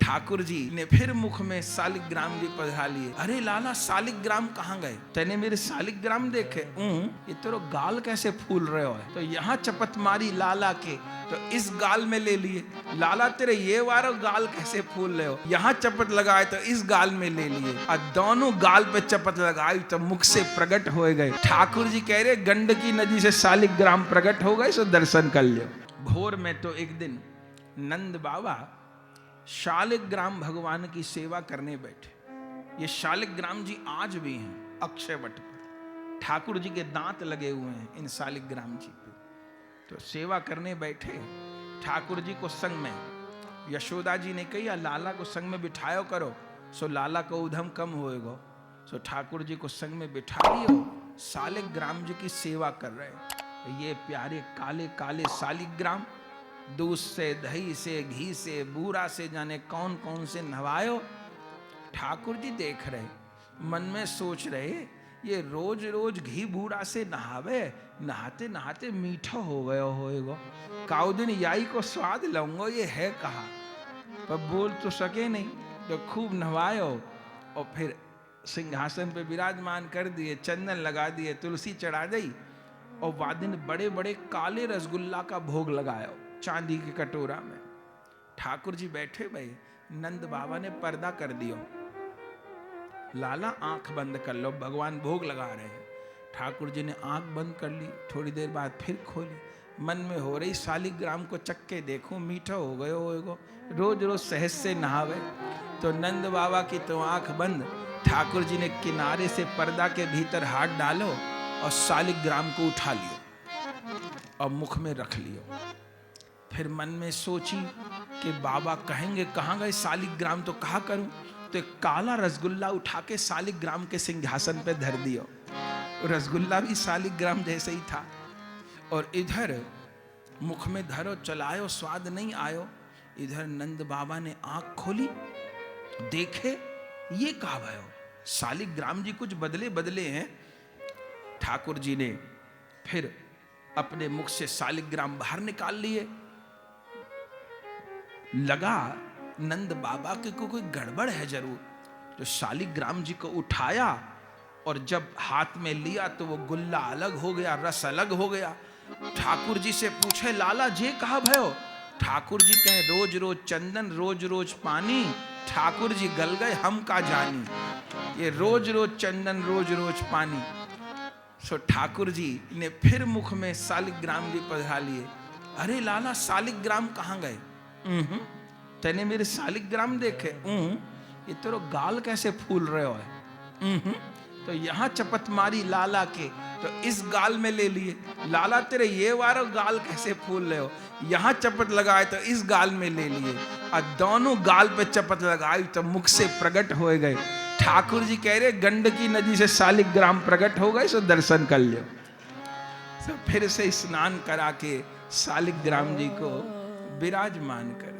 ठाकुर जी ने फिर मुख में शालिग्राम जी पधरा लिए। अरे लाला शालिग्राम कहाँ गए? तेने मेरे शालिग्राम देखे? ये तेरो गाल कैसे फूल रहे हो? तो यहाँ चपत मारी लाला के तो इस गाल में ले लिए। लाला तेरे ये वारो गाल कैसे फूल रहे हो? यहाँ चपत लगाए तो इस गाल में ले लिए और दोनों गाल पे चपत लगाई तो मुख से प्रकट हो गए। ठाकुर जी कह रहे गंडकी नदी से शालिग्राम प्रकट हो गए, सो दर्शन कर लियो। भोर में तो एक दिन नंद बाबा शालिग्राम भगवान की सेवा करने बैठे। ये शालिग्राम जी आज भी हैं अक्षय वट पर, ठाकुर जी के दांत लगे हुए हैं इन शालिग्राम जी पे। तो सेवा करने बैठे, ठाकुर जी को संग में यशोदा जी ने कही लाला को संग में बिठायो करो, सो लाला को उधम कम होएगा। सो ठाकुर जी को संग में बिठा लियो, शालिग्राम जी की सेवा कर रहे। ये प्यारे काले काले शालिग्राम दूध से, दही से, घी से, बूरा से, जाने कौन कौन से नवायो। ठाकुर जी देख रहे, मन में सोच रहे ये रोज रोज घी बूरा से नहावे, नहाते नहाते मीठा हो गया होएगा। काउ दिन याई को स्वाद लाऊंगा, ये है कहा, पर बोल तो सके नहीं। तो खूब नहवायो और फिर सिंहासन पे विराजमान कर दिए, चंदन लगा दिए, तुलसी चढ़ा दी और वादिन बड़े बड़े काले रसगुल्ला का भोग लगाया चांदी के कटोरा में। ठाकुर जी बैठे भाई, नंद बाबा ने पर्दा कर दियो, लाला आंख बंद कर लो, भगवान भोग लगा रहे हैं। ठाकुर जी ने आंख बंद कर ली, थोड़ी देर बाद फिर खोली, मन में हो रही शालिग्राम को चक्के देखो मीठा हो गयो होएगो, रोज रोज सहज से नहावे। तो नंद बाबा की तो आंख बंद, ठाकुर जी ने किनारे से पर्दा के भीतर हाथ डालो और शालिग्राम को उठा लियो और मुख में रख लियो। फिर मन में सोची कि बाबा कहेंगे कहाँ गए शालिग्राम, तो कहा करूं। तो एक काला रसगुल्ला उठा के शालिग्राम के सिंहासन पे धर दियो। रसगुल्ला भी शालिग्राम जैसे ही था। और इधर मुख में धरो, चलायो, स्वाद नहीं आयो। इधर नंद बाबा ने आंख खोली, देखे ये कहा भयो, शालिग्राम जी कुछ बदले बदले हैं। ठाकुर जी ने फिर अपने मुख से शालिग्राम बाहर निकाल लिए। लगा नंद बाबा के को कोई गड़बड़ है जरूर। तो शालिग्राम जी को उठाया और जब हाथ में लिया तो वो गुल्ला अलग हो गया, रस अलग हो गया। ठाकुर जी से पूछे लाला जे कहा भयो? ठाकुर जी कहे रोज रोज चंदन, रोज रोज पानी, ठाकुर जी गल गए हम का जानी। ये रोज रोज चंदन, रोज रोज पानी। सो ठाकुर जी ने फिर मुख में शालिग्राम जी पधरा लिए। अरे लाला शालिग्राम कहाँ गए? तेने मेरे शालिग्राम देखे? ये तेरो गाल कैसे फूल रहे हो? तो यहाँ चपत मारी लाला के तो इस गाल में ले लिए। लाला तेरे ये वारो गाल कैसे फूल रहे हो? यहाँ चपत लगाए तो इस गाल में ले लिए और दोनों गाल पे चपत लगाई तो मुख से प्रकट हो गए। ठाकुर जी कह रहे गंडकी नदी से शालिग्राम प्रकट हो गए, सो दर्शन कर लियो। तो फिर से स्नान करा के शालिग्राम जी को विराजमान कर